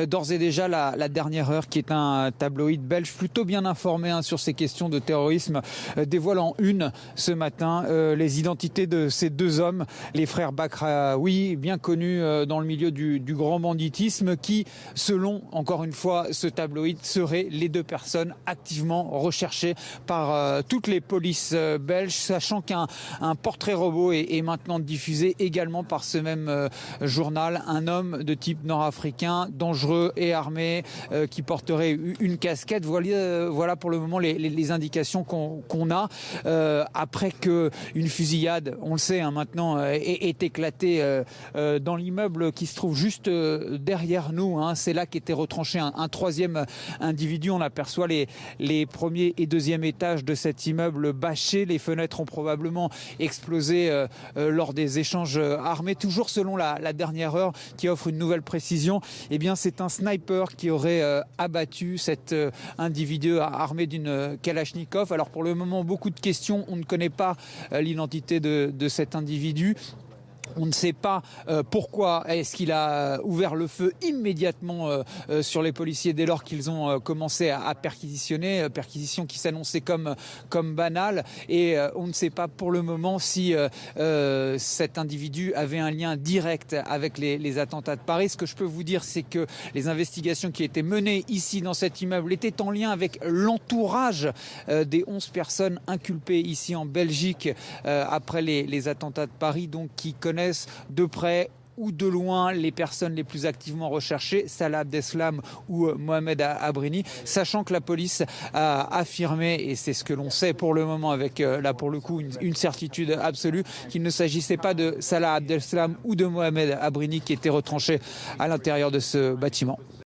d'ores et déjà la dernière heure, qui est un tabloïd belge plutôt bien informé sur ces questions de terrorisme, dévoile en une ce matin les identités de ces deux hommes, les frères Bakraoui, bien connus dans le milieu du grand banditisme, qui, selon, encore une fois, ce tabloïd, seraient les deux personnes activement recherchées par toutes les polices belges, sachant qu'un portrait robot est maintenant diffusé également par ce même journal. Un homme de type nord-africain, dangereux et armé, qui porterait une casquette. Voilà pour le moment les indications qu'on a. Après qu'une fusillade, on le sait maintenant, est éclatée dans l'immeuble qui se trouve juste derrière nous. C'est là qu'était retranché un troisième individu. On aperçoit les premiers et deuxième étages de cet immeuble bâché. Les fenêtres ont probablement explosé lors des échanges armés. Toujours selon la dernière heure, qui offre une nouvelle précision, eh bien c'est un sniper qui aurait abattu cet individu armé d'une Kalachnikov. Alors pour le moment, beaucoup de questions. On ne connaît pas l'identité de cet individu. On ne sait pas pourquoi est-ce qu'il a ouvert le feu immédiatement sur les policiers dès lors qu'ils ont commencé à perquisitionner, perquisition qui s'annonçait comme banale. Et on ne sait pas pour le moment si cet individu avait un lien direct avec les attentats de Paris. Ce que je peux vous dire, c'est que les investigations qui étaient menées ici dans cet immeuble étaient en lien avec l'entourage des 11 personnes inculpées ici en Belgique après les attentats de Paris, donc qui connaissent de près ou de loin les personnes les plus activement recherchées, Salah Abdeslam ou Mohamed Abrini, sachant que la police a affirmé, et c'est ce que l'on sait pour le moment avec là pour le coup une certitude absolue, qu'il ne s'agissait pas de Salah Abdeslam ou de Mohamed Abrini qui étaient retranchés à l'intérieur de ce bâtiment.